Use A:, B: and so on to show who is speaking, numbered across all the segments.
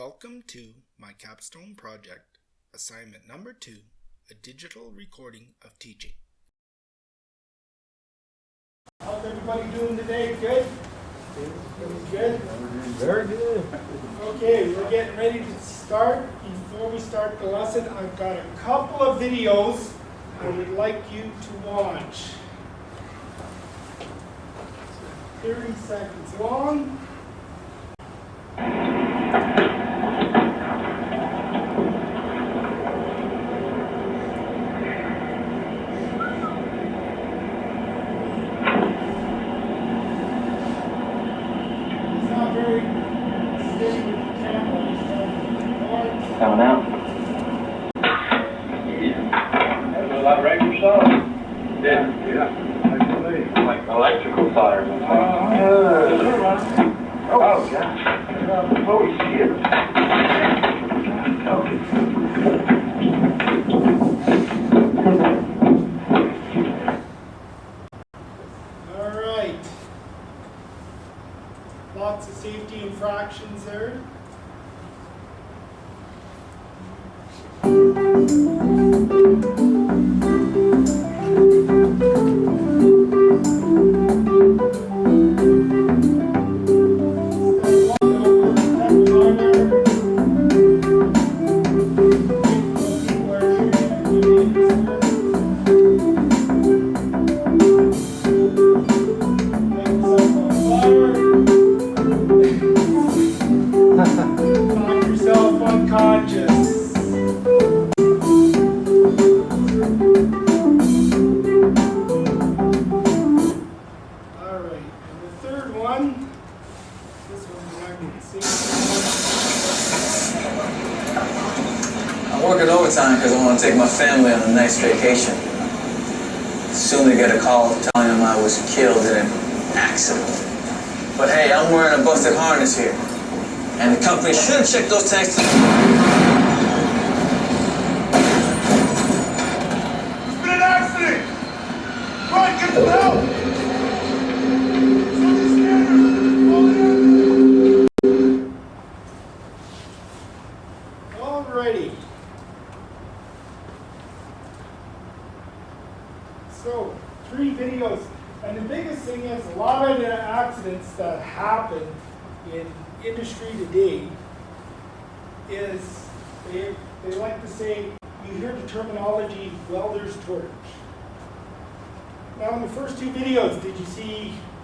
A: Welcome to my Capstone project, assignment number 2, a digital recording of teaching.
B: How's everybody doing today? Good? Good?
C: Very good.
B: Okay, we're getting ready to start. Before we start the lesson, I've got a couple of videos I would like you to watch. 30 seconds long.
D: Coming out. That was like regular song. Yeah. Like electrical fires and stuff. Oh, gosh. Holy shit.
B: All right. Lots of safety infractions there. Knock yourself unconscious.
E: I'm working overtime because I want to take my family on a nice vacation. Soon they get a call telling them I was killed in an accident. But hey, I'm wearing a busted harness here. And the company should have checked those tanks.
D: There's been an accident! Run, get the help!
B: Alrighty. So, 3 videos. And the biggest thing is a lot of the accidents that happen in industry today is they like to say, you hear the terminology welder's torch. Now in the first 2 videos, did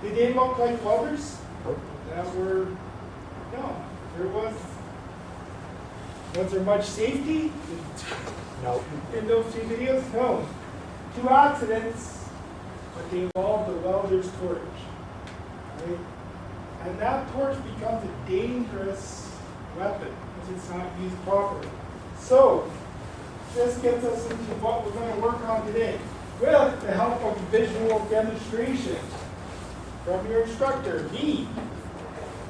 B: they look like welders? No, was there much safety?
C: No.
B: In those 2 videos? No. 2 accidents, but they involved the welder's torch. Right? And that torch becomes a dangerous weapon if it's not used properly. So, this gets us into what we're going to work on today with the help of a visual demonstration from your instructor, me.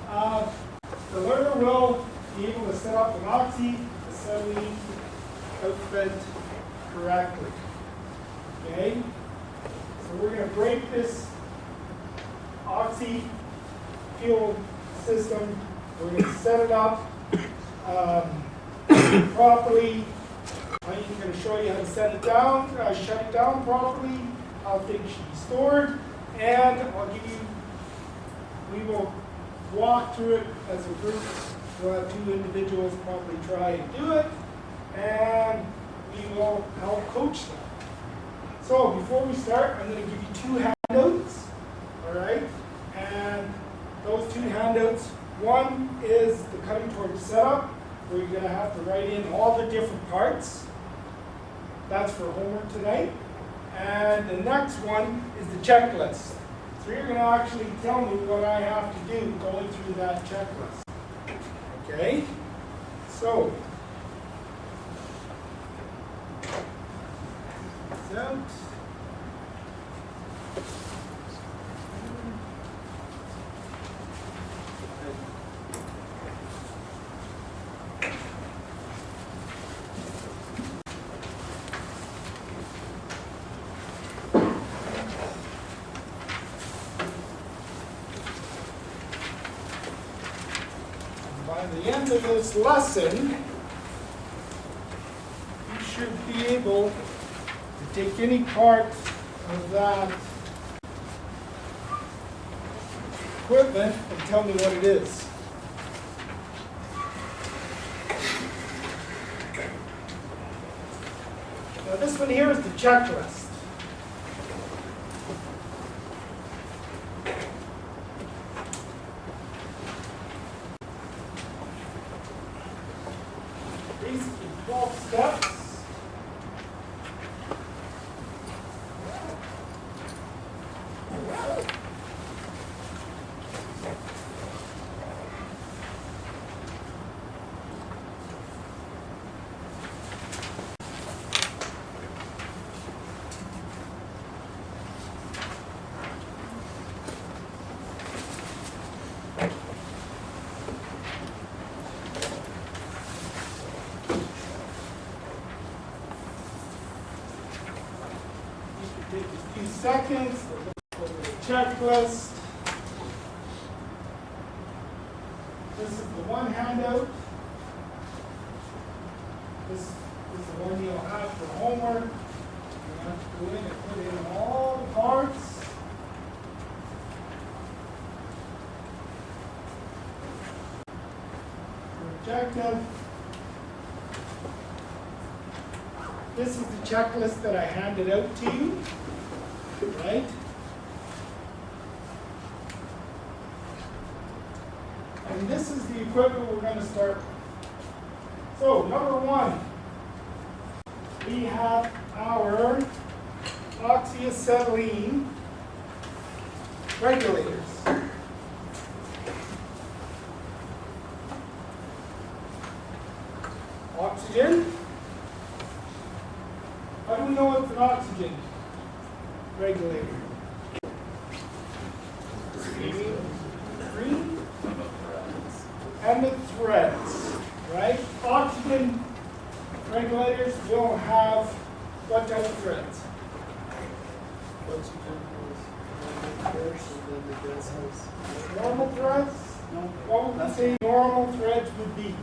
B: The learner will be able to set up an oxy assembly outfit correctly. Okay? So we're going to break this oxy fuel system. We're going to set it up properly. I'm going to show you how to set it down, shut it down properly, how things should be stored, and we will walk through it as a group. We'll have 2 individuals probably try and do it, and we will help coach them. So before we start, I'm going to give you 2 handouts, all right? And those 2 handouts, one is the cutting torch setup, where you're going to have to write in all the different parts. That's for homework tonight. And the next one is the checklist. So you're going to actually tell me what I have to do going through that checklist. Okay? So, out. Combine the the end of this lesson, you should be able to take any part of that equipment and tell me what it is. Now this one here is the checklist. Basically 12 steps. Take a few seconds to look over the checklist. This is the one handout. This is the one you'll have for homework. You have to go in and put in all the parts. Your objective. This is the checklist that I handed out to you, right? And this is the equipment we're going to start with. So, number one, we have our oxyacetylene regulators. Oxygen. How do we know it's an oxygen regulator? Green. And the threads, right? Oxygen regulators will have what type of threads? Normal threads? What would we say normal threads would be?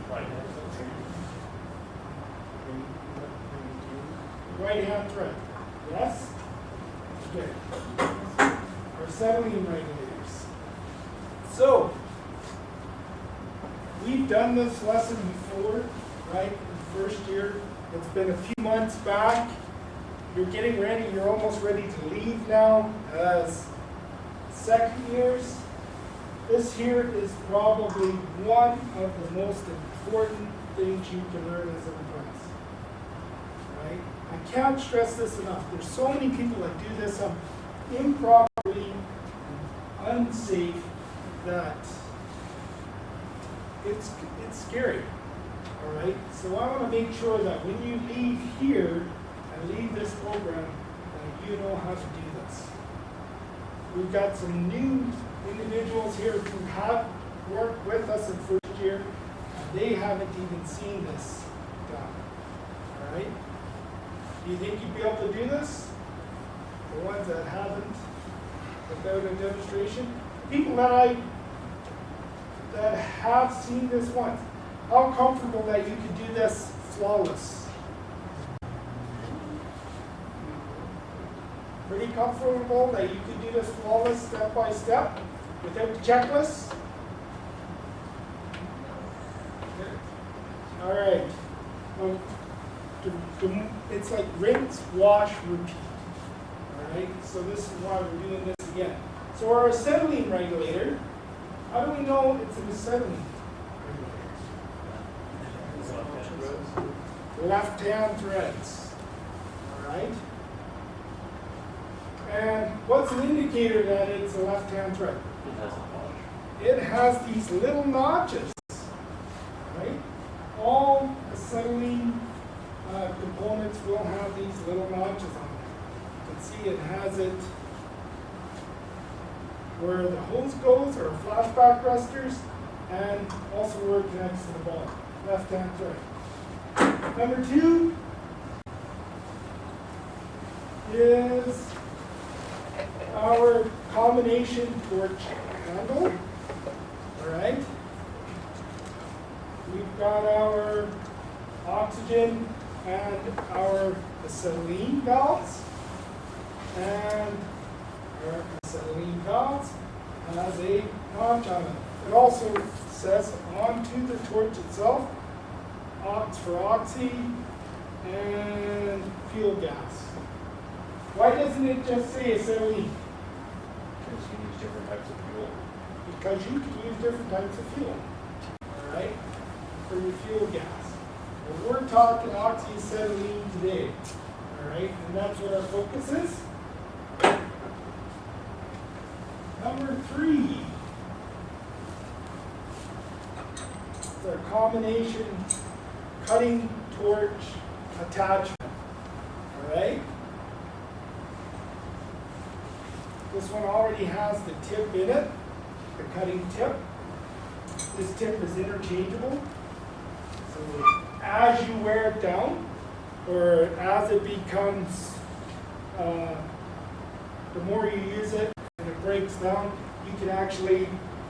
B: Right-hand thread. Yes? Okay. Our acetylene regulators. So, we've done this lesson before, right? In the first year. It's been a few months back. You're getting ready, you're almost ready to leave now as second years. This here is probably one of the most important things you can learn as an apprentice. Right? I can't stress this enough. There's so many people that do this improperly and unsafe that it's scary. All right? So I want to make sure that when you leave here and leave this program, that you know how to do this. We've got some new individuals here who have worked with us in first year, and they haven't even seen this done. All right? Do you think you'd be able to do this? The ones that haven't, without a demonstration? People that have seen this once, how comfortable that you could do this flawless? Pretty comfortable that you could do this flawless step by step without the checklist? All right. It's like rinse, wash, repeat. All right. So this is why we're doing this again. So our acetylene regulator, how do we know it's an acetylene regulator? Left-hand threads. All right. And what's an indicator that it's a left-hand thread? It has these little notches, right? All acetylene components will have these little notches on them. You can see it has it where the hose goes, or flashback resters, and also where it connects to the ball. Left-hand thread. Number 2 is our combination torch handle. All right. got our oxygen and our acetylene valves. And our acetylene valves has a notch on it. It also says onto the torch itself, ox for oxy and fuel gas. Why doesn't it just say acetylene?
C: Because you use different types of fuel.
B: Because you can use different types of fuel, all right, for your fuel gas. But we're talking oxyacetylene today, all right, and that's what our focus is. Number 3 is our combination cutting torch attachment, all right. This one already has the tip in it, the cutting tip. This tip is interchangeable. So as you wear it down, or as it becomes, the more you use it and it breaks down, you can actually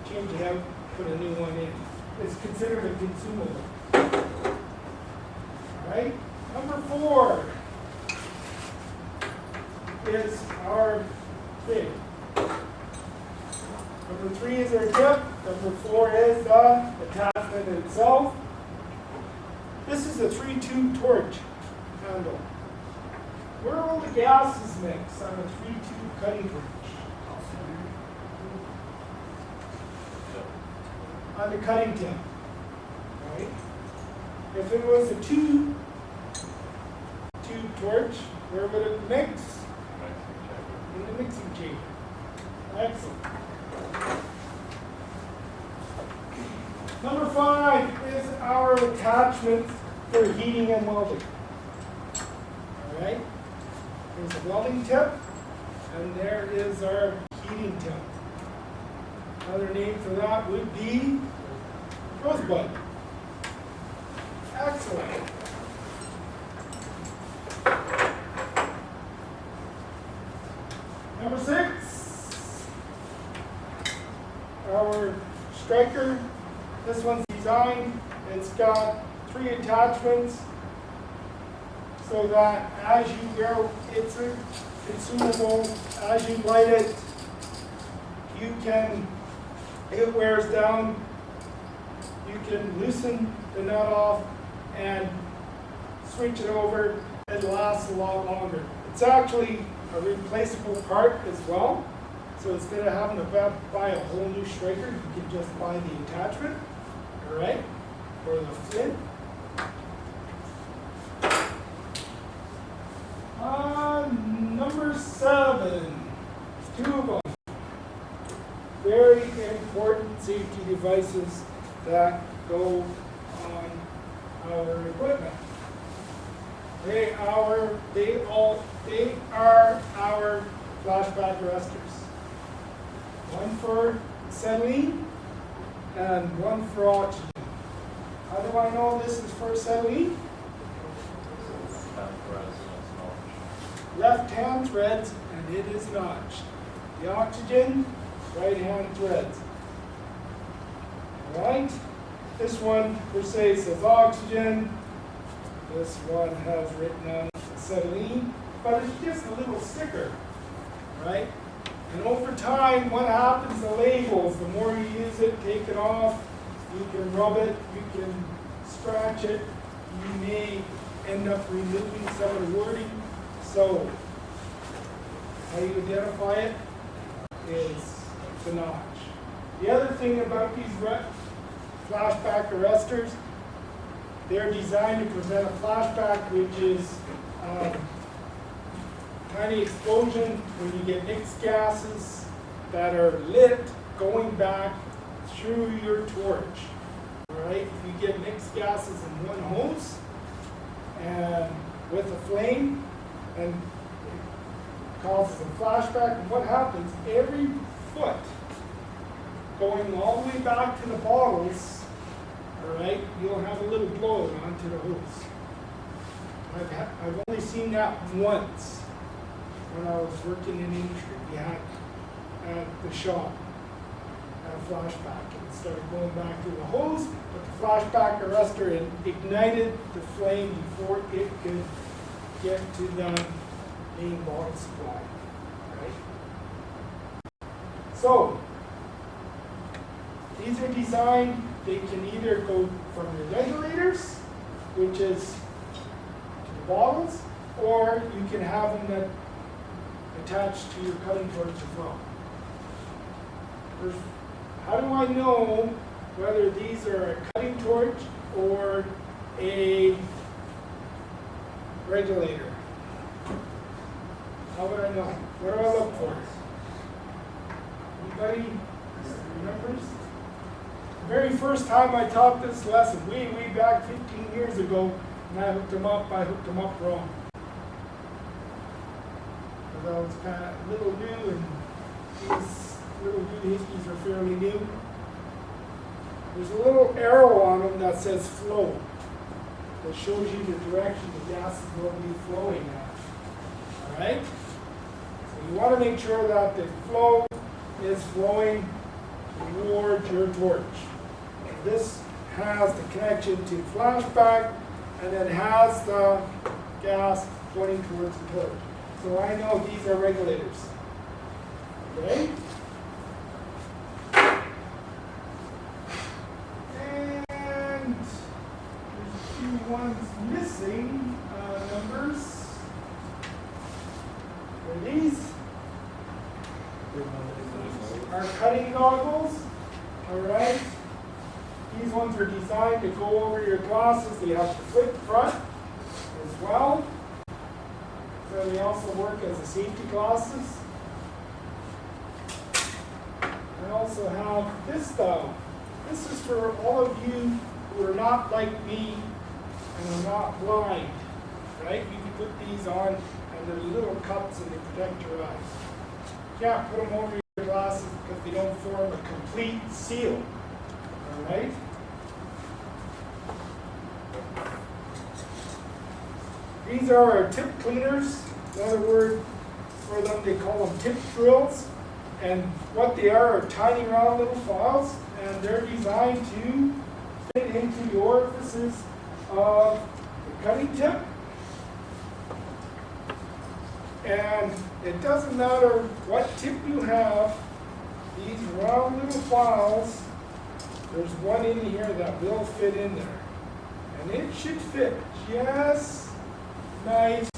B: change it out, put a new one in. It's considered a consumable. All right. Number 4 is our tip. Number 3 is our tip. Number 4 is the attachment itself. This is a 3-tube torch handle. Where will the gases mix on a 3-tube cutting torch? On the cutting tip, right? If it was a 2-tube torch, where would it mix? In the mixing chamber. Excellent. Number 5 is our attachment for heating and welding. All right. There's a welding tip, and there is our heating tip. Another name for that would be rosebud. Excellent. Number 6, our striker. This one's designed, it's got 3 attachments so that as you go, it's a consumable, as you light it, it wears down, you can loosen the nut off and switch it over, it lasts a lot longer. It's actually a replaceable part as well, so instead of having to buy a whole new striker, you can just buy the attachment, all right, or the flint. Number 7, 2 of them. Very important safety devices that go on our equipment. They are our flashback arresters. One for acetylene and one for oxygen. How do I know this is for acetylene? Left hand threads and it is notched. The oxygen, right hand threads. Alright? This one per se says oxygen. This one has written on acetylene, but it's just a little sticker, right? And over time, what happens to labels, the more you use it, take it off, you can rub it, you can scratch it, you may end up removing some of the wording. So, how you identify it is the notch. The other thing about these flashback arresters, they're designed to prevent a flashback, which is tiny explosion when you get mixed gases that are lit going back through your torch. All right, if you get mixed gases in one hose and with a flame, and it causes a flashback, and what happens? Every foot going all the way back to the bottles, all right, you'll have a little blow onto the hose. I've only seen that once when I was working in industry. We had at the shop a flashback it started going back through the hose, but the flashback arrestor ignited the flame before it could get to the main bottle supply. Right? So, these are designed, they can either go from your regulators, which is to the bottles, or you can have them that attached to your cutting torch as well. First, how do I know whether these are a cutting torch or a regulator? How would I know? What do I look for? Anybody remembers? The very first time I taught this lesson, way back 15 years ago, and I hooked them up wrong. Because I was kind of a little new, and these little doohickeys are fairly new. There's a little arrow on them that says flow, that shows you the direction the gas is going to be flowing at. All right? So you want to make sure that the flow is flowing towards your torch. And this has the connection to flashback, and it has the gas pointing towards the torch. So I know these are regulators. Okay? And there's a few ones missing numbers. Are these? Are cutting goggles. Alright? These ones are designed to go over your glasses. They have the flip front as well. So they also work as a safety glasses. I also have this style. This is for all of you who are not like me and are not blind. Right? You can put these on and they're little cups and they protect your eyes. You can't put them over your glasses because they don't form a complete seal. Alright? These are our tip cleaners. Another word for them, they call them tip drills. And what they are tiny round little files, and they're designed to fit into the orifices of the cutting tip. And it doesn't matter what tip you have, these round little files, there's one in here that will fit in there. And it should fit just nice,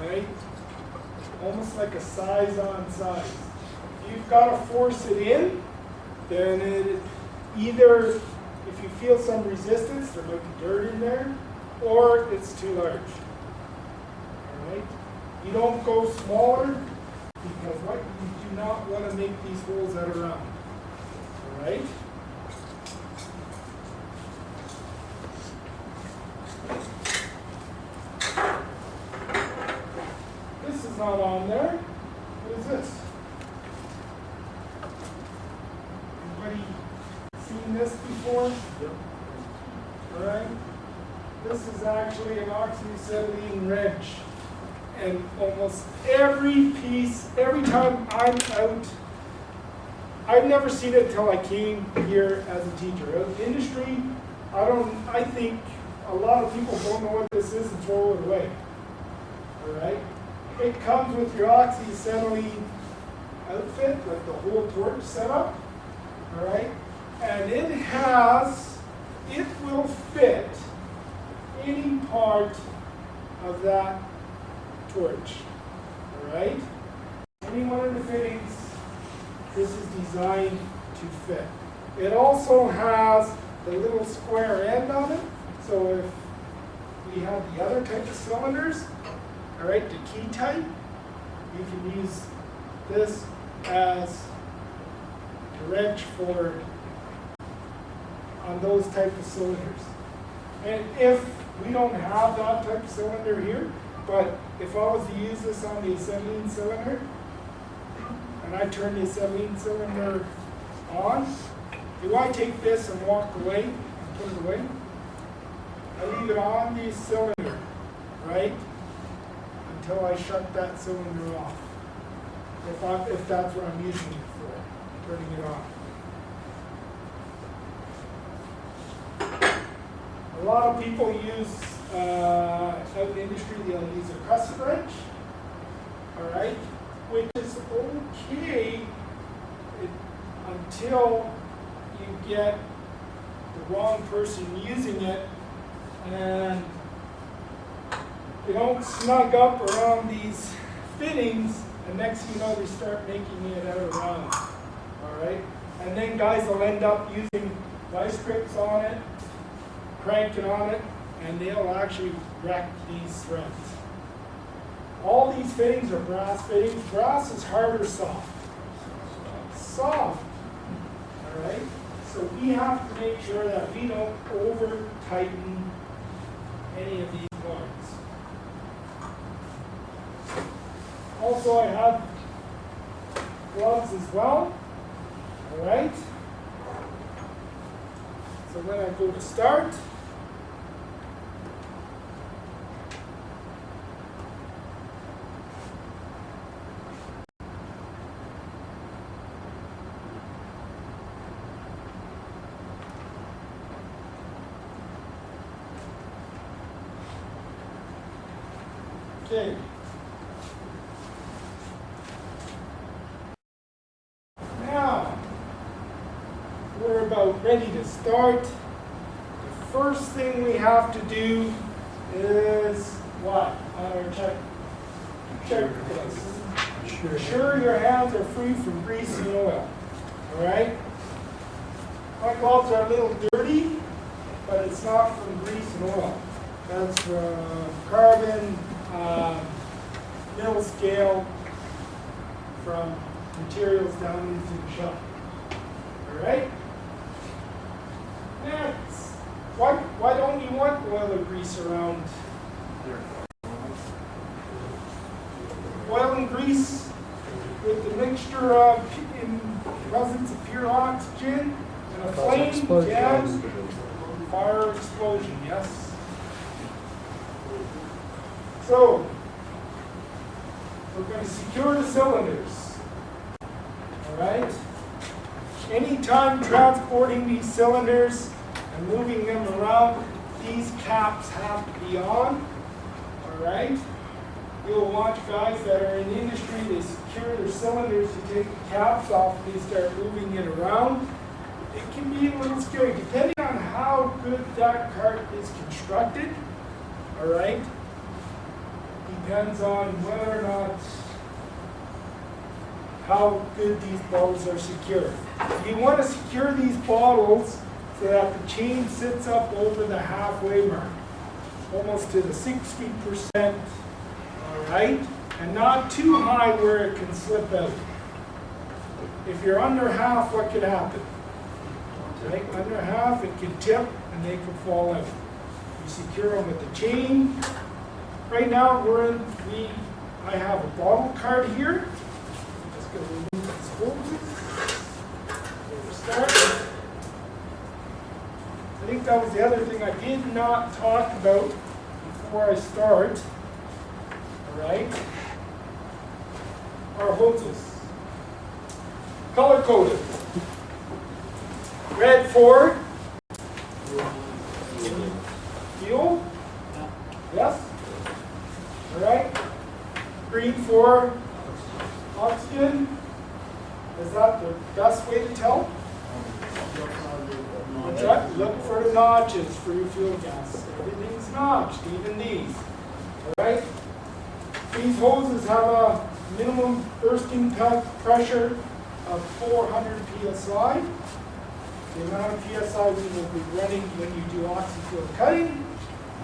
B: right? Almost like a size on size. If you've got to force it in, then it either, if you feel some resistance, there might be dirt in there, or it's too large. Alright? You don't go smaller, because what you do not want to make these holes that are round. Alright? This is not on there. What is this? Anybody seen this before? Yep. Alright? This is actually an oxyacetylene wrench. And almost every piece, every time I'm out, I've never seen it until I came here as a teacher. As an industry, I think a lot of people don't know what this is and throw it away. Alright? It comes with your oxyacetylene outfit, like the whole torch setup. Alright? And it will fit any part of that torch. Alright? Any one of the fittings, this is designed to fit. It also has the little square end on it, so if we have the other type of cylinders, alright, the key type, you can use this as a wrench for on those type of cylinders. And if we don't have that type of cylinder here, but if I was to use this on the acetylene cylinder, and I turn the acetylene cylinder on, do I take this and walk away and put it away? I leave it on the cylinder, right? Until I shut that cylinder off. If that's what I'm using it for. turning it on. A lot of people use, out in the industry, they'll use a crescent wrench, all right, which is okay until you get the wrong person using it and they don't snug up around these fittings, and next thing you know, they start making it out of round, all right? And then guys will end up using vice grips on it, cranking on it, and they'll actually wreck these threads. All these fittings are brass fittings. Brass is hard or soft? Soft, all right? So we have to make sure that we don't over tighten any of these points. Also, I have gloves as well, all right? So when I go to start, okay. Now, we're about ready to start. The first thing we have to do is what? On our check this. Ensure your hands are free from grease and oil. All right? My gloves are a little dirty, but it's not from grease and oil. That's from carbon, mill scale, from materials down into the shop. All right? Next, why don't you want oil or grease around? Oil and grease with the mixture of in presence of pure oxygen and a flame can fire explosion. Yes. So we're going to secure the cylinders. All right. Anytime transporting these cylinders and moving them around, these caps have to be on. All right. You'll watch guys that are in the industry, they secure their cylinders, you take the caps off, and they start moving it around. It can be a little scary, depending on how good that cart is constructed. All right. Depends on whether or not how good these bottles are secured. You want to secure these bottles so that the chain sits up over the halfway mark, almost to the 60%, all right? And not too high where it can slip out. If you're under half, what could happen? Right? Under half, it can tip and they can fall out. You secure them with the chain. Right now, I have a bottle card here. I'm just going to remove these hoses. We'll start. I think that was the other thing I did not talk about before I start. All right. Our hoses. Color coded. Red for fuel. Yes. All right. Green for oxygen. Is that the best way to tell? What's that? Look for the notches for your fuel gas. Everything's notched, even these. All right. These hoses have a minimum bursting pressure of 400 psi. The amount of psi we will be running when you do oxy-fuel cutting,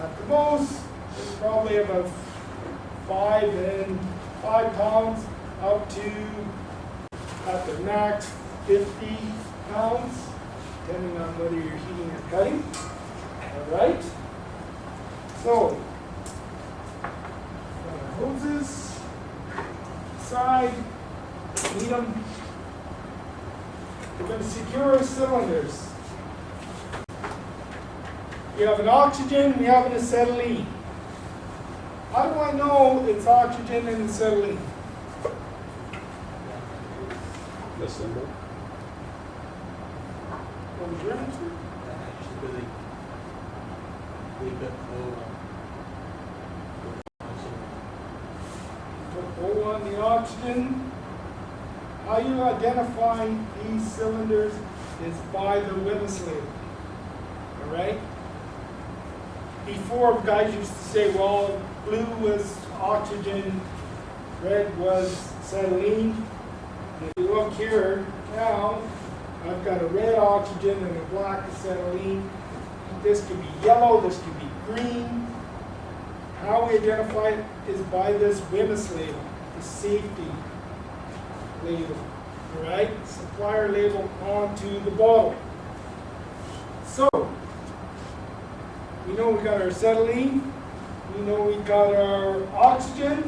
B: at the most, is probably about 5 pounds up to, at the max, 50 pounds, depending on whether you're heating or cutting. All right. So, hoses, side, need them. We're going to secure our cylinders. We have an oxygen, we have an acetylene. How do I know it's oxygen and acetylene?
C: The symbol?
B: was your answer?
C: Just because they got
B: Put O on the oxygen. How you identify these cylinders is by the witness label. All right? Before, guys used to say, well, blue was oxygen, red was acetylene. If you look here, now, I've got a red oxygen and a black acetylene. This could be yellow, this could be green. How we identify it is by this witness label, the safety label, all right? Supplier label onto the bottle. So, we know we got our acetylene, we know we got our oxygen,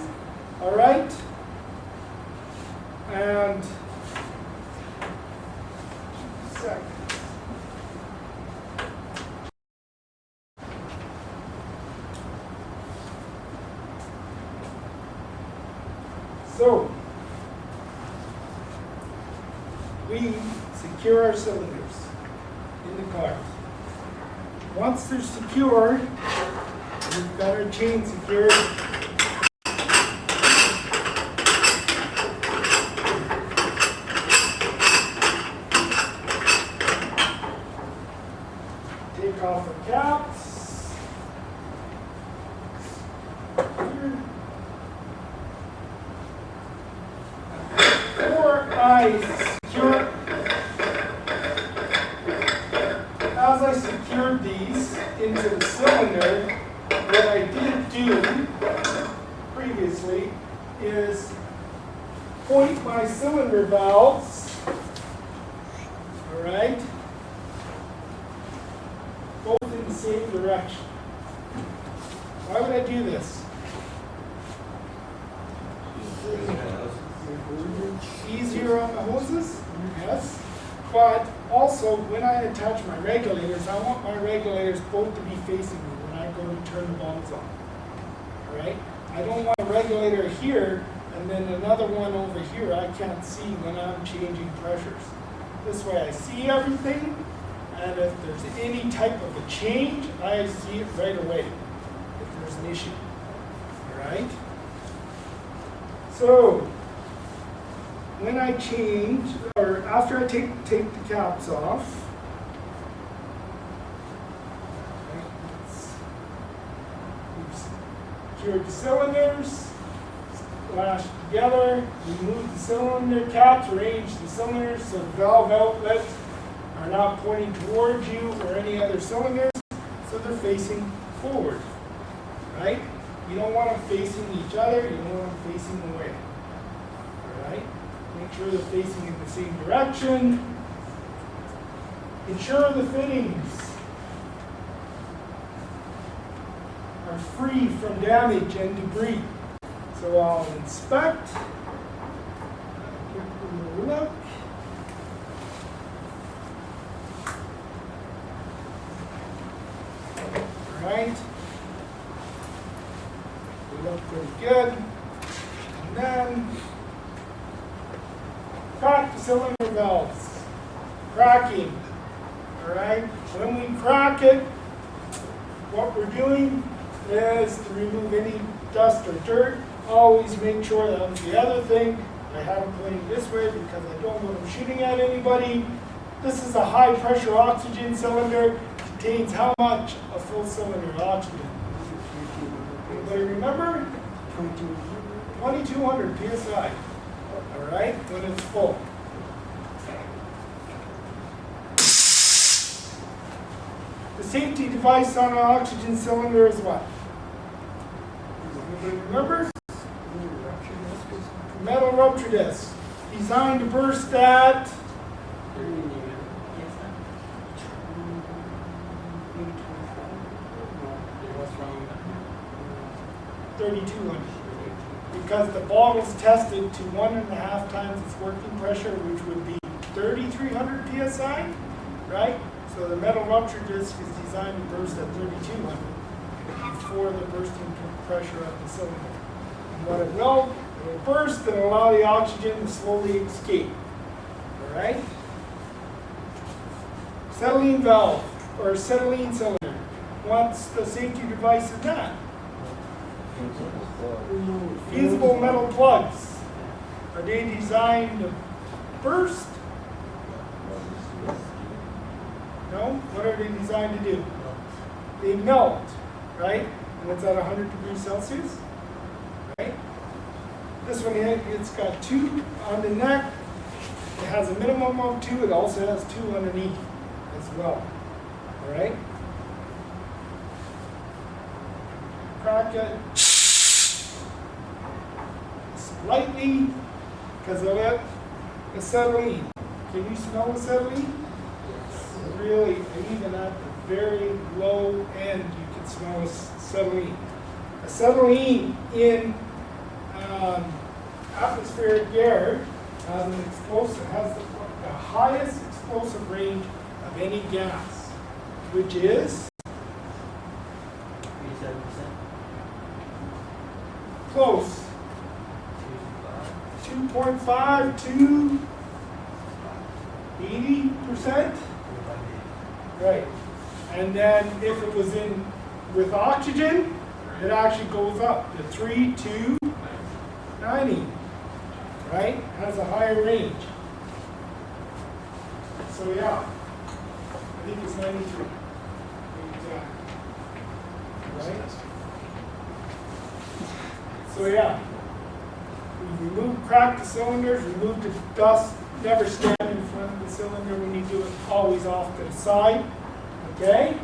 B: all right? And, second. So, we secure our cylinders in the cart. Once they're secured, we've got our chain secured. Take off the caps. Here. Before I secure, as I secured these into the cylinder, what I did do previously is point my cylinder valves, all right, both in the same direction. Why would I do this? Easier on the hoses, yes, but also when I attach my regulators, I want my regulators both to be facing me when I go to turn the bulbs on, all right? I don't want a regulator here and then another one over here I can't see when I'm changing pressures. This way I see everything, and if there's any type of a change, I see it right away if there's an issue, all right? So, when I change, or after I take the caps off, we've secured the cylinders, lashed together, remove the cylinder caps, arrange the cylinders so the valve outlets are not pointing towards you or any other cylinders, so they're facing forward, right? You don't want them facing each other, you don't want them facing away, all right? Make sure they're facing in the same direction. Ensure the fittings are free from damage and debris. So I'll inspect, give them a look. All right. They look pretty good. And then crack the cylinder valves. Cracking. Alright? When we crack it, what we're doing is to remove any dust or dirt. Always make sure, that was the other thing, I have them pointing this way because I don't want them shooting at anybody. This is a high pressure oxygen cylinder. Contains how much? A full cylinder of oxygen. Anybody remember? 2200 psi. All right, when it's full. The safety device on an oxygen cylinder is what? Anybody remember? Metal rupture disc. Designed to burst at 3200. Because the bottle's tested to 1.5 times its working pressure, which would be 3,300 psi, right? So the metal rupture disc is designed to burst at 3,200 before the bursting pressure of the cylinder. And what it will burst and allow the oxygen to slowly escape. All right? acetylene valve or acetylene cylinder. Once the safety device is done. Fusible metal plugs. Are they designed to burst? No? What are they designed to do? They melt, right? And it's at 100 degrees Celsius, right? This one here, it's got 2 on the neck. It has a minimum of 2. It also has 2 underneath as well, all right? Crack it slightly because of that acetylene. Can you smell acetylene? Really, even at the very low end, you can smell acetylene. Acetylene in atmospheric air has an explosive, has the highest explosive range of any gas, which is
C: 37%.
B: close. 2.5 to 80%. Right. And then if it was in with oxygen, it actually goes up to 3 to 90. Right? Has a higher range. So yeah, I think it's 93. Exactly. Right? So yeah, we remove, crack the cylinders, remove the dust, never stand in front of the cylinder when you do it, always off to the side. Okay?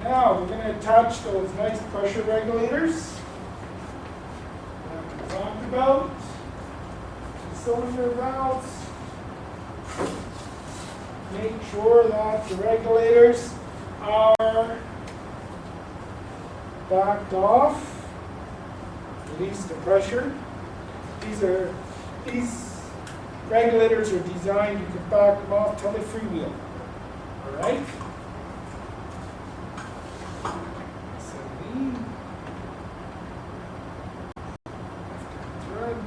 B: Now we're going to attach those nice pressure regulators that we talked about. The cylinder valves. Make sure that the regulators are backed off. Release the pressure. These regulators are designed, you can back them off till they freewheel. All right? Acetylene. Thread.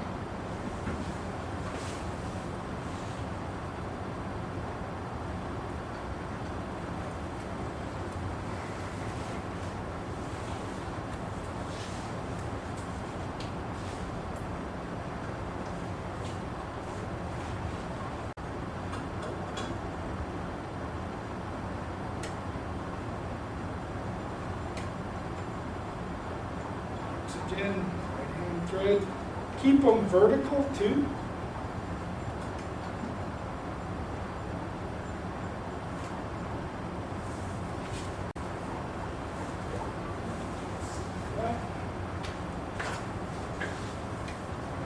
B: Oxygen, right-hand thread. Keep them vertical too.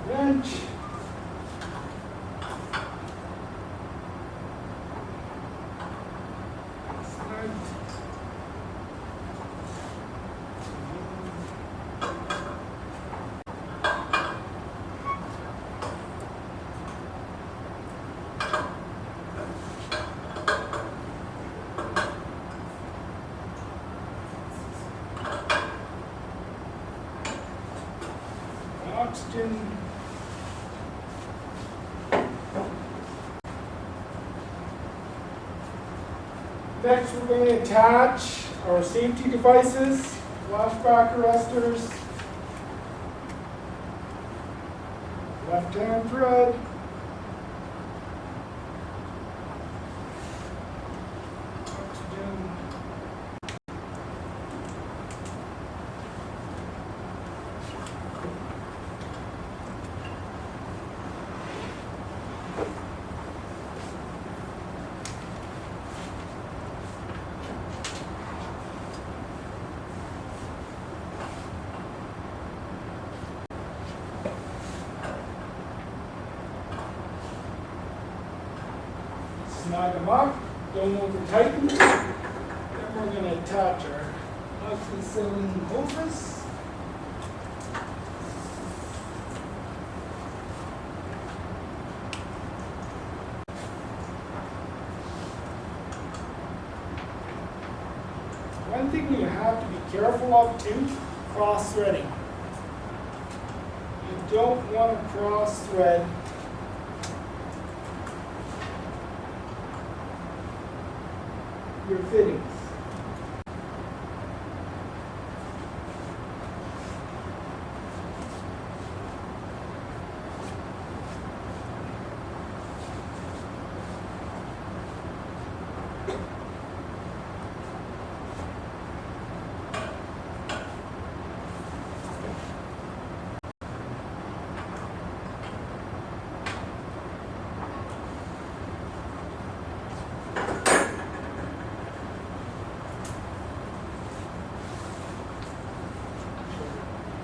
B: Wrench. Oxygen. Next, we're going to attach our safety devices, flashback arresters, left-hand thread, oxygen, snag them up, don't over tighten. Then we're going to attach our oxyacetylene hoses. One thing you have to be careful of too, cross-threading. You don't want to cross-thread your fittings.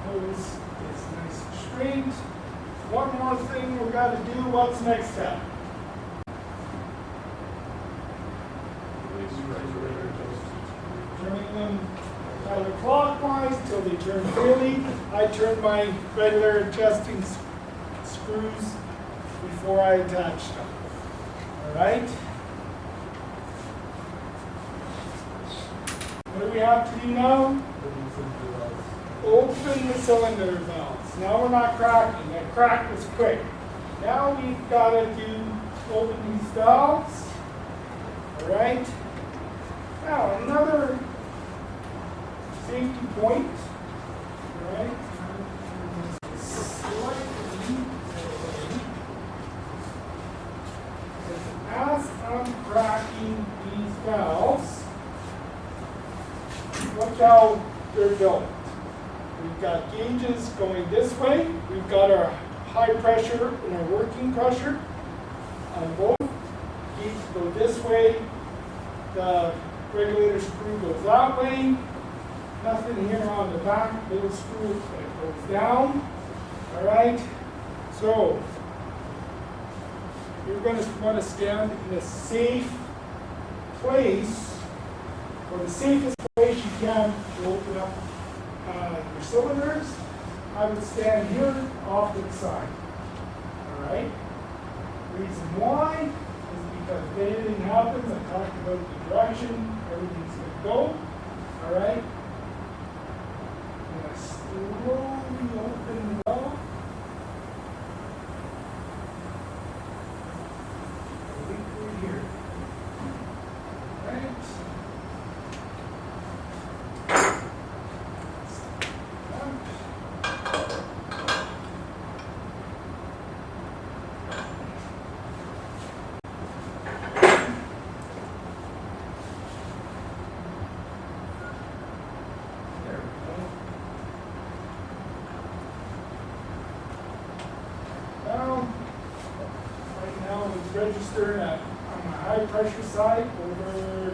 B: Hose is nice and straight. One more thing we've got to do. What's next step? Turning them counterclockwise till they turn freely. I turn my regular adjusting screws before I attach them. All right? What do we have to do now? Open the cylinder valves. Now we're not cracking. That crack was quick. Now we've got to open these valves. All right? Now another safety point. All right? Slightly. As I'm cracking these valves, look how they're built. We've got gauges going this way. We've got our high pressure and our working pressure on both. Gauges go this way. The regulator screw goes that way. Nothing here on the back. Little screw that goes down. All right. So you're going to want to stand in a safe place, or the safest place you can to open up your cylinders. I would stand here off to the side. All right. Reason why is because if anything happens, I talked about the direction, everything's going to go. All right. I'm going to slowly open the valve. Liquid here. All right. Registered on the high pressure side over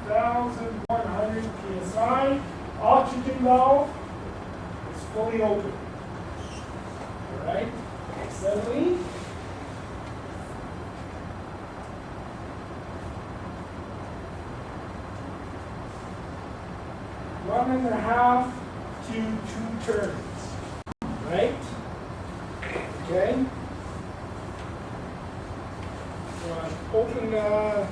B: 2,100 psi. Oxygen valve is fully open. All right, acetylene. One and a half to 2 turns. Right? Okay. Open the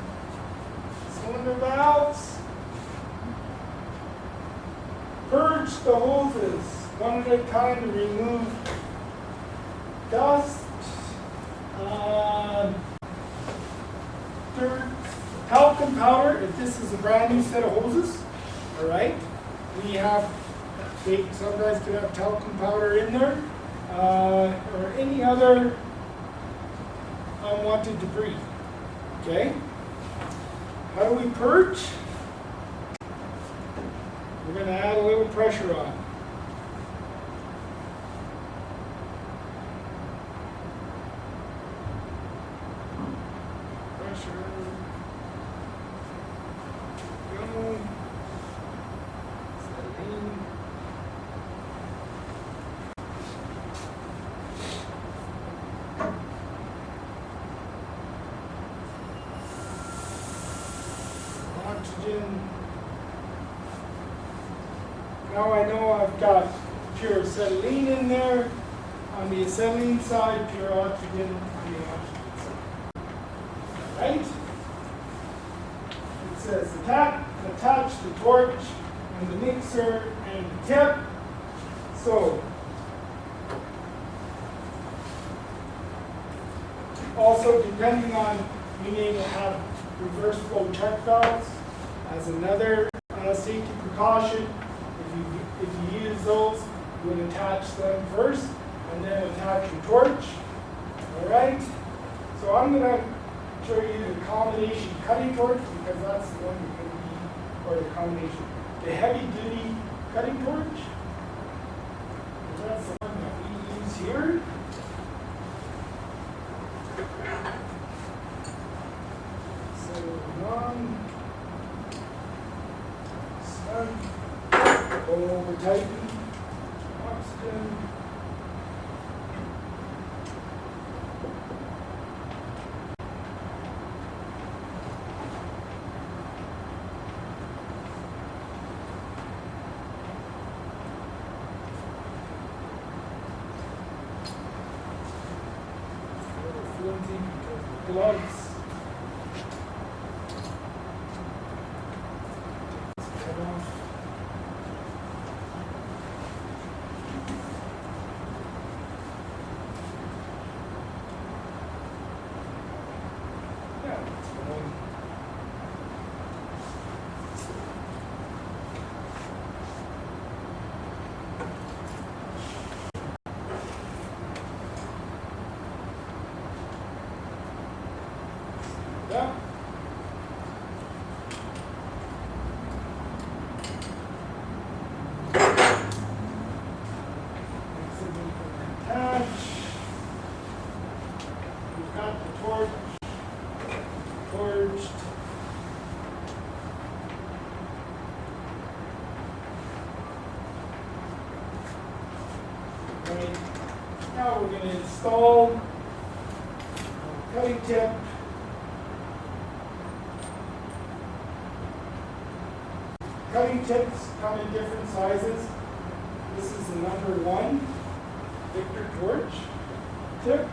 B: cylinder valves. Purge the hoses one at a time to remove dust, dirt, talcum powder. If this is a brand new set of hoses, all right, they sometimes can have talcum powder in there, or any other unwanted debris. Okay, how do we purge? We're going to add a little pressure on. Pressure. Go. Acetylene. Oxygen. Now I know I've got pure acetylene in there. On the acetylene side, pure oxygen on the oxygen side. Right? It says attach the torch and the mixer and the tip. So, also depending on, you may have reverse flow check valves as another safety precaution. If you use those, you would attach them first and then attach your torch. All right. So I'm going to show you the combination cutting torch because that's the one you're going to need, or the combination. The heavy duty cutting torch. That's the one that we use here. So one, go over tighten, oxygen. Flimsy because of the gloves. Cut off. Yeah, that's fine. Yeah. Attach. We've got the torch. Torched. Right. Now we're going to install cutting tip. Cutting tips come in different sizes. This is the number 1 Victor torch tip.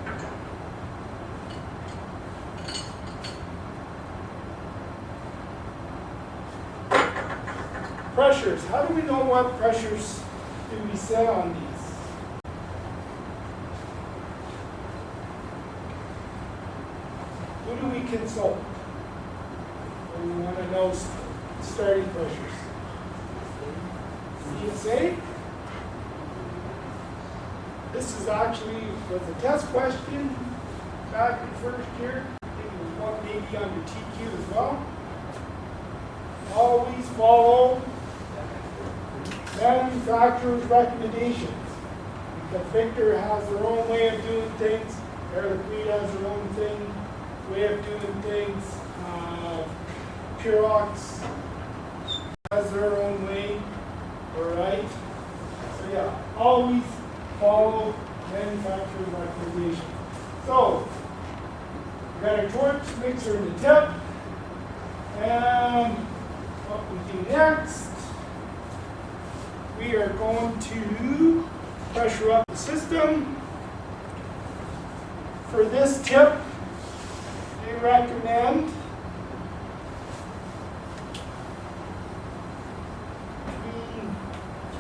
B: Pressures. How do we know what pressures do we set on these? Who do we consult? When we want to know starting pressures? CSA. This is actually was a test question back in first year. I think it was one maybe on your TQ as well. Always follow manufacturer's recommendations. Because Victor has their own way of doing things. Air Liquide has their own way of doing things. Purox has their own way. Alright? So yeah, always follow manufacturer's recommendation. So, we got our torch mixer in the tip. And what we do next, we are going to pressure up the system. For this tip, they recommend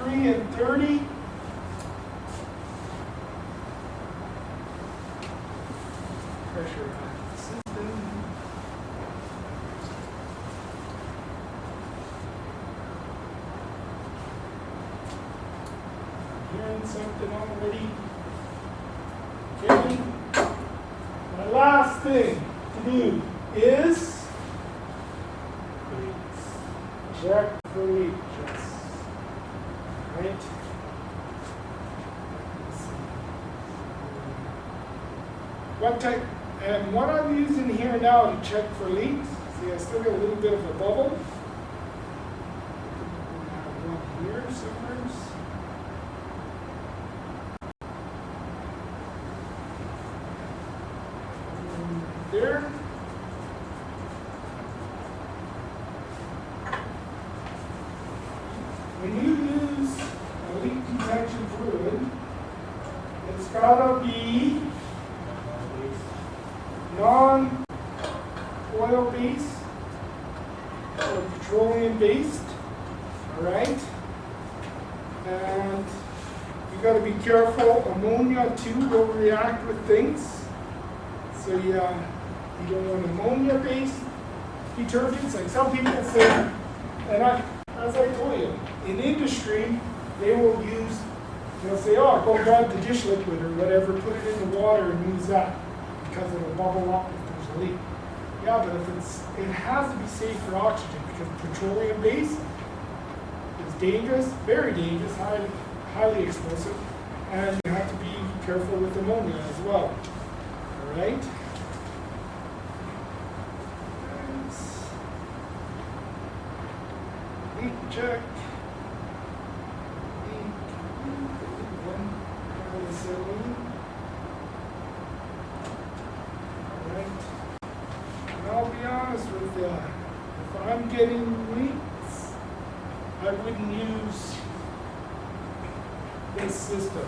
B: 3 and 30. Pressure on the system. Hearing something already. Okay. The last thing to do is check for leaks. Right? What type, and what I'm using here now to check for leaks, see I still got a little bit of a bubble. I have one here somewhere. There. When you use a leak detection fluid, it's gotta be non-oil based or petroleum based, all right? And you gotta be careful. Ammonia too will react with things. So yeah, you don't want ammonia based detergents, like some people say, and as I told you, in industry, they will use, they'll say, oh, go grab the dish liquid or whatever, put it in the water and use that because it'll bubble up if there's a leak. Yeah, but it has to be safe for oxygen because petroleum base is dangerous, very dangerous, highly explosive, and you have to be careful with ammonia as well. All right? Leak check. I'll be honest with you, if I'm getting leaks, I wouldn't use this system.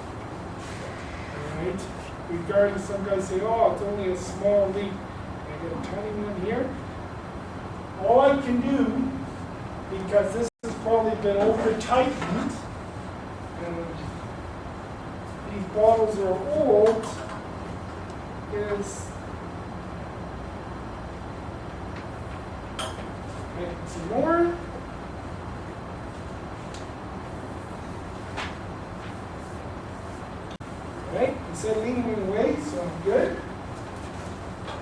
B: Alright? Regardless, some guys say, oh, it's only a small leak. I get a tiny one here. All I can do, because this has probably been over tightened, and these bottles are old, is some more. Right, acetylene went away, so I'm good.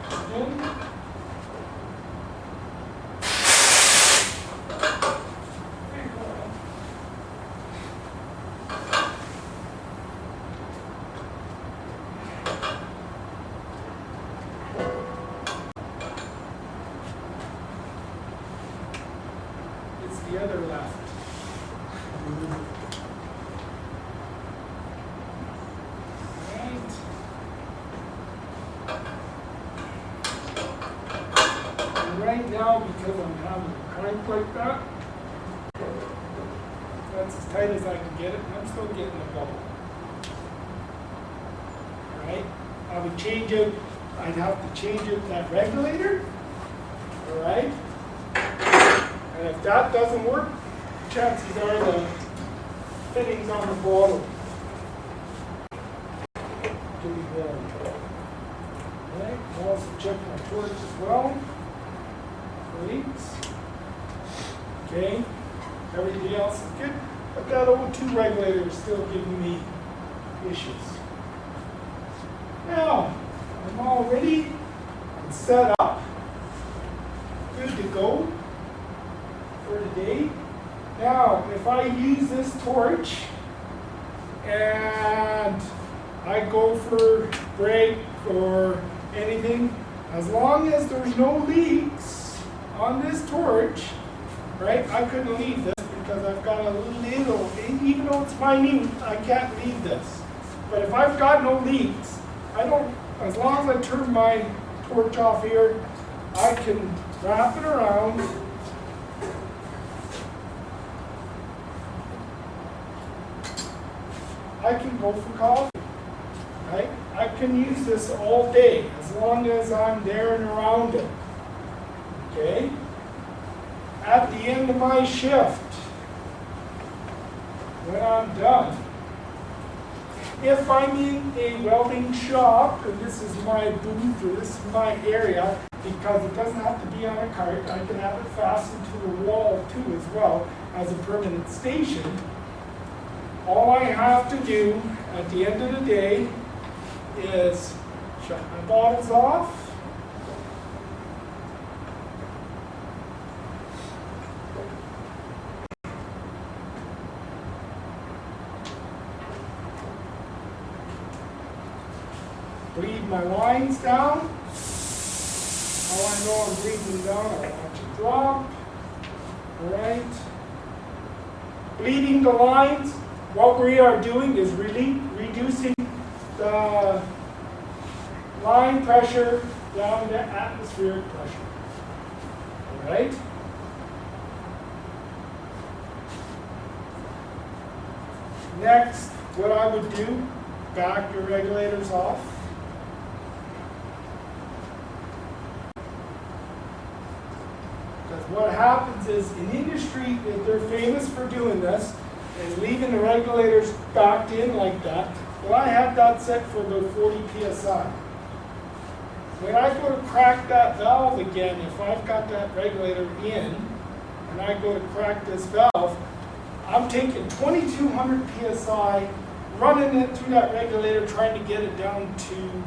B: Again. The other left. Right. And right now, because I'm having a crank like that, that's as tight as I can get it, and I'm still getting a bubble. Alright? I would change it, I'd have to change it, that regulator. Alright? And if that doesn't work, chances are the fittings on the bottle can be blown. Right, I'll also check my torch as well. Leaks. Okay, everything else is good, but that O2 regulator is still giving me issues. Now, I'm all ready and set up. Good to go for today. Now, if I use this torch and I go for break or anything, as long as there's no leaks on this torch, right, I couldn't leave this because I've got a little, even though it's minute, I can't leave this. But if I've got no leaks, I don't, as long as I turn my torch off here, I can wrap it around. I can go for coffee, right? I can use this all day as long as I'm there and around it, okay? At the end of my shift, when I'm done, if I'm in a welding shop, and this is my booth or this is my area, because it doesn't have to be on a cart, I can have it fastened to the wall too as well as a permanent station. All I have to do at the end of the day is shut my bottles off, bleed my lines down. How I know I'm bleeding down, I watch it drop. Alright. Bleeding the lines. What we are doing is really reducing the line pressure down to atmospheric pressure. All right? Next, what I would do, back your regulators off. Because what happens is, in industry, they're famous for doing this, is leaving the regulators backed in like that. Well, I have that set for about 40 psi. when I go to crack that valve again, if I've got that regulator in, and I go to crack this valve, I'm taking 2200 psi, running it through that regulator, trying to get it down to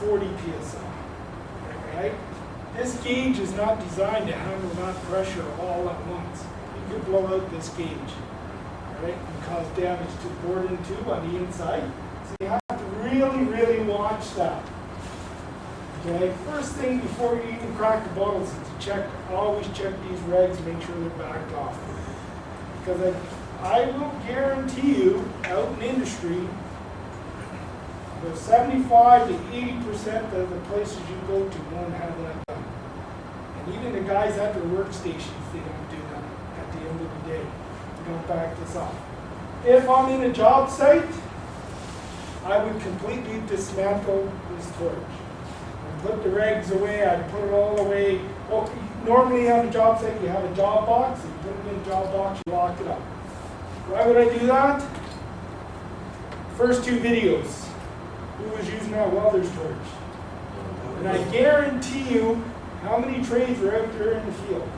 B: 40 psi. Right? This gauge is not designed to handle that pressure all at once. You could blow out this gauge, right, and cause damage to the board and tube on the inside. So you have to really, really watch that. Okay, first thing before you even crack the bottles is to check, always check these regs, make sure they're backed off. Because I will guarantee you, out in industry, about 75 to 80% of the places you go to won't have that done. And even the guys at their workstations, they don't do that at the end of the day. They don't back this off. If I'm in a job site, I would completely dismantle this torch. Put the regs away, I'd put it all away. Well, normally on a job site you have a job box, you put it in a job box, you lock it up. Why would I do that? First two videos, who was using that welder's torch? And I guarantee you how many trades are out there in the field.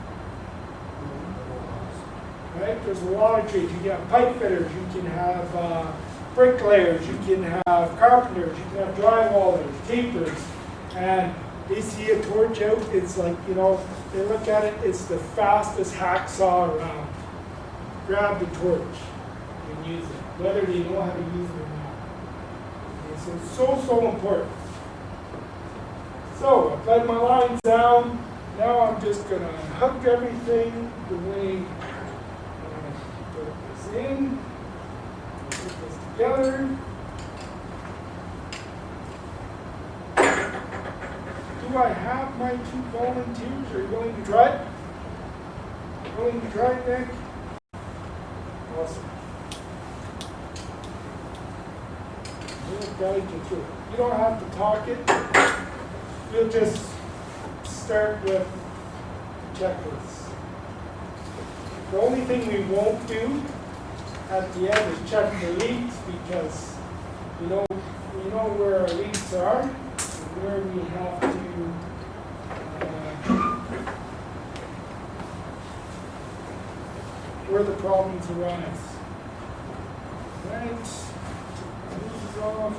B: Right? There's a lot of trades. You can have pipe fitters, you can have bricklayers, you can have carpenters, you can have drywallers, tapers. And they see a torch out, it's like, you know, they look at it, it's the fastest hacksaw around. Grab the torch and use it, whether they know how to use it or not. Okay, so it's so important. So I've let my lines down. Now I'm just going to hook everything the way I'm going to put this in. Put this together. Do I have my two volunteers? Are you willing to try it? Willing to try it, Nick? Awesome. We'll guide you through it. You don't have to talk it. We'll just start with checklists. The only thing we won't do at the end is check the leaks, because we know where our leaks are and where we have to where the problems arise. Right. This is off.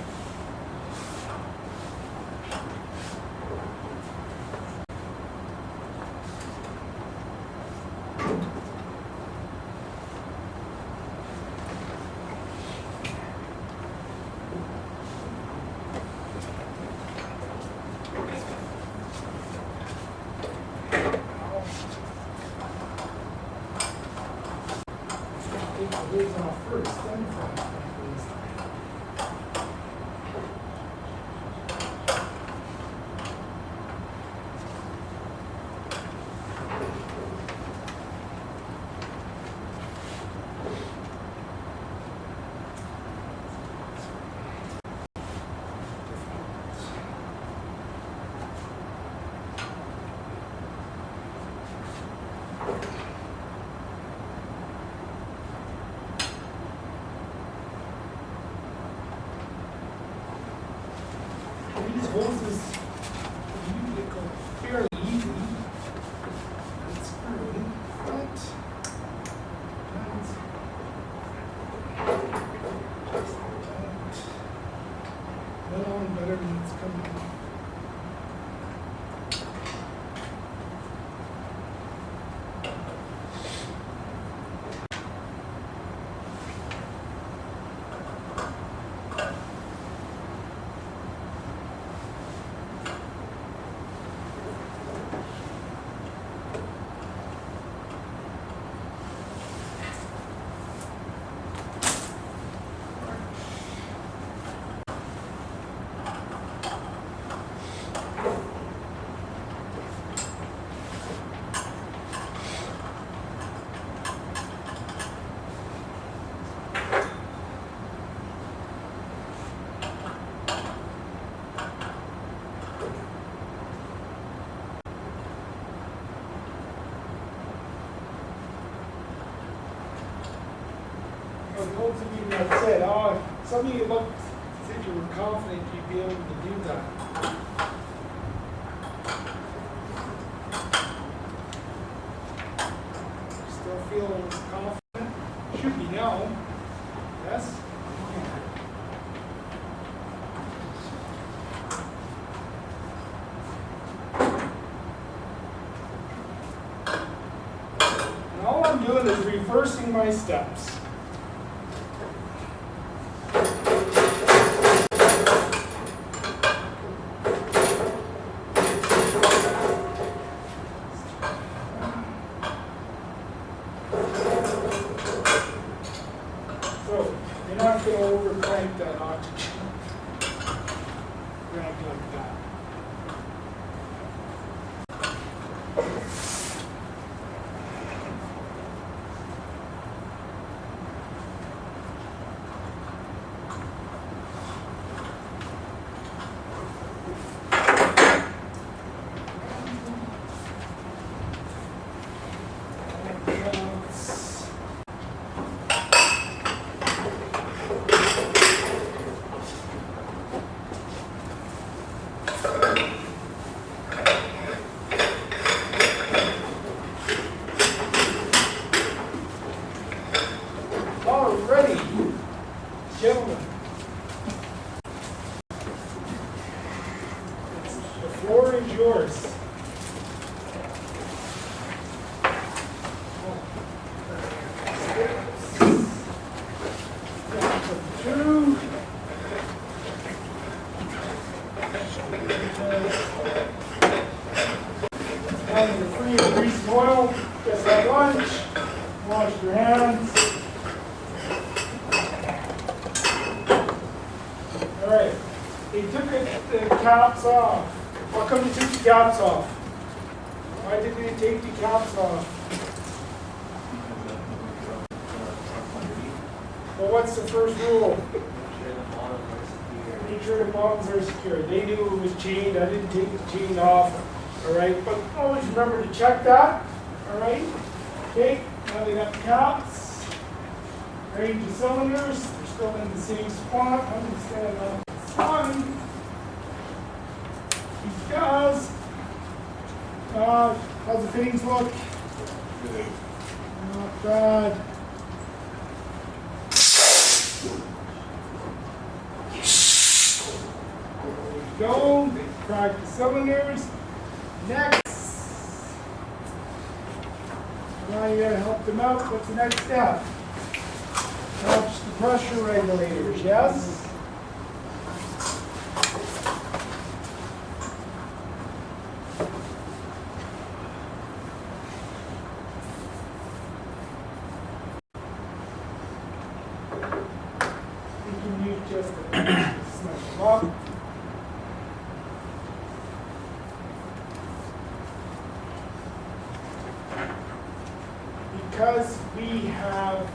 B: Take the lids off first, then fry it. These hoses usually go fairly easy. It's screwed, but just went on better than it's coming out. For those of you that said, oh, some of you looked as if you were confident you'd be able to do that. should be now. Yes? And all I'm doing is reversing my steps. So, you're not going to over-crank that oxygen. Crank like that. Alrighty, gentlemen. The floor is yours. Two. And you're free of grease and oil. Just have lunch. Wash your hands. All right. They took the caps off. How come they took the caps off? Why did they take the caps off? Well, what's the first rule? Make sure the bottoms are secure. They knew it was chained. I didn't take the chain off. All right, but always remember to check that. All right. Okay. Now they got the caps. Range the cylinders. They're still in the same spot. I'm going to stand up the sun. Because how's the fittings look? Not bad. Go, they crack the cylinders. Next, now you gotta help them out. What's the next step? Touch the pressure regulators, yes? You can use just a snap up. Because we have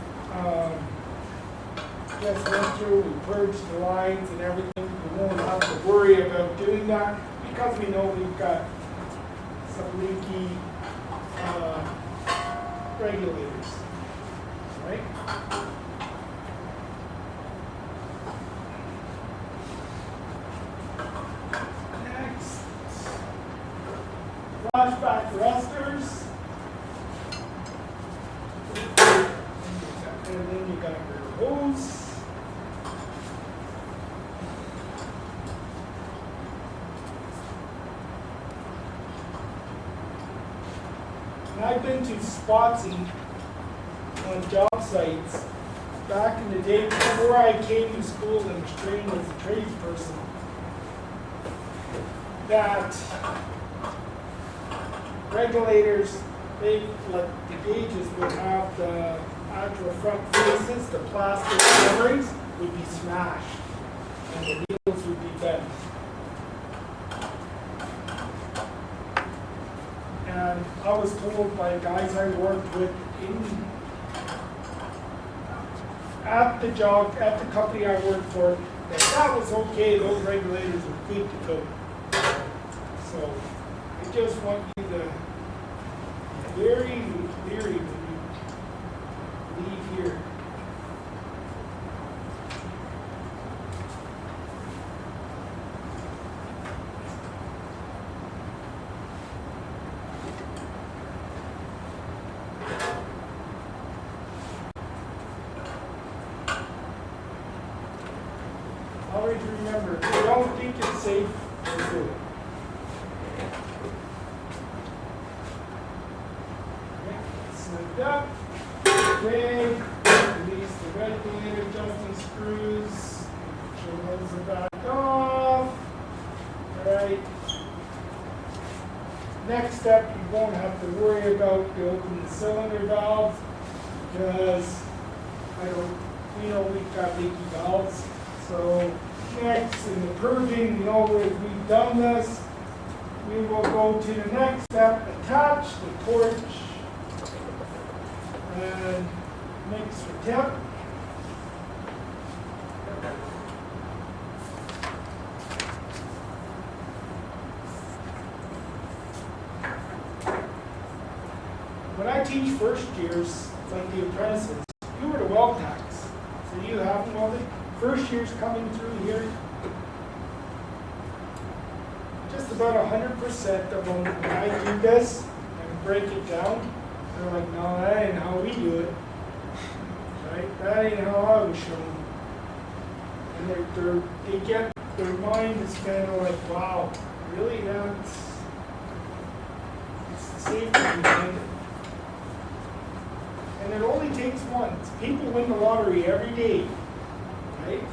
B: just went through, we purged the lines and everything, we won't have to worry about doing that because we know we've got some leaky regulators, right? Next, flashback thrusters. And then you got your hose. And I've been to spotsing on job sites back in the day before I came to school and was trained as a tradesperson that regulators, they like the gauges would have the actual front faces, the plastic coverings would be smashed and the wheels would be bent. And I was told by guys I worked with at the company I worked for, that was okay, those regulators are good to go. So I just want you to be very leery when you leave here. Always remember, if you don't think it's safe, don't do it. Okay, snug up. Okay, release the regulator adjusting screws. Make sure those are back off. Alright. Next step, you won't have to worry about the open cylinder valves because we know we've got leaky valves. So next in the purging, we know if we've done this, we will go to the next step, attach the torch and mix for tip. When I teach first years, like the apprentices, you were the weld techs. So you haven't welded. First years coming through here, just about 100% of them, when I do this and break it down, they're like, no, that ain't how we do it. Right? That ain't how I was shown. And they get, their mind is kind of like, wow, really? It's the safety behind it. And it only takes one. People win the lottery every day, right?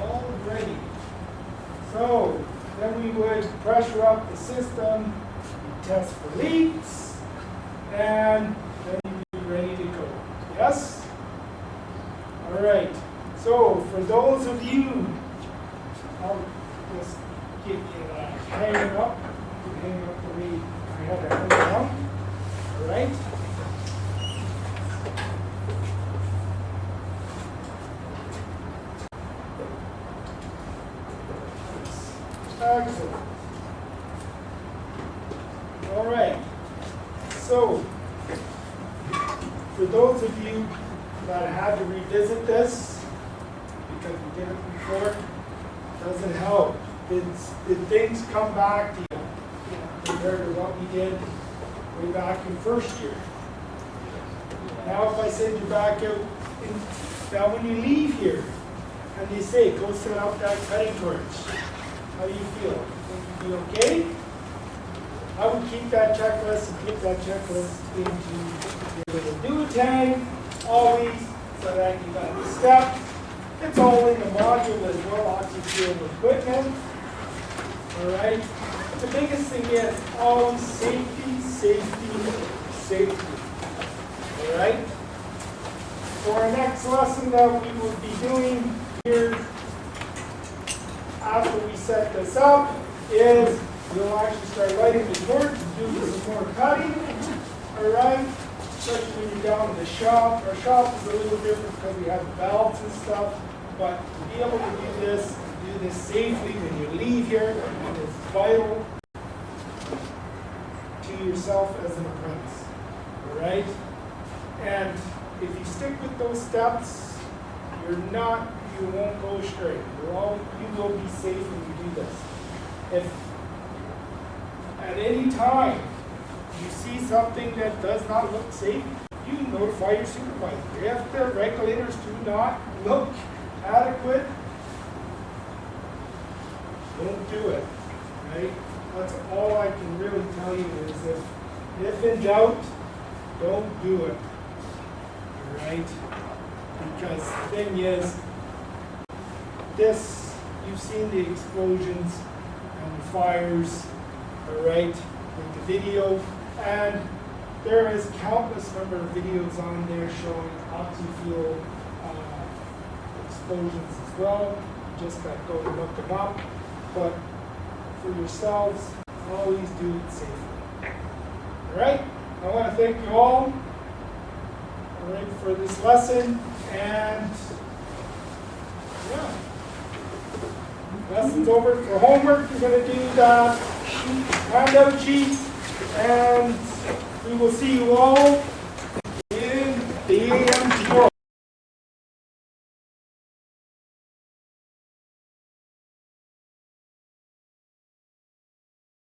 B: All ready. So then we would pressure up the system, test for leaks, and then we'd be ready to go. Yes? All right. So for those of you, I'll just get you hanging up. You can hang up the way I have to hang down. All right. Excellent. All right. So, for those of you that had to revisit this, because we did it before, it doesn't help. Did things come back to you compared to what we did way back in first year? Now if I send you back out, now when you leave here, and they say, go set up that cutting torch, how do you feel? Think you feel okay? I would keep that checklist and keep that checklist into your little new tag, always, so that you got the step. It's all in the module as well, oxyfuel equipment. Alright? The biggest thing is always safety, safety, safety. Alright? So our next lesson that we will be doing here after we set this up is we'll actually start lighting the torch and do some more cutting. Alright? Especially when you're down in the shop. Our shop is a little different because we have valves and stuff. But to be able to do this safely when you leave here is vital to yourself as an apprentice. Alright? And if you stick with those steps, you won't go astray. You will be safe when you do this. If at any time you see something that does not look safe, you notify your supervisor. If the regulators do not look adequate, don't do it. Right? That's all I can really tell you is if in doubt, don't do it. Right? Because the thing is, you've seen the explosions and the fires, alright, with the video, and there is countless number of videos on there showing oxyfuel explosions as well. You just got to go and look them up. But for yourselves, always do it safely. Alright? I want to thank you all for this lesson, and yeah, lesson's over. For homework, you're going to do the handout sheet, and we will see you all in the AMG.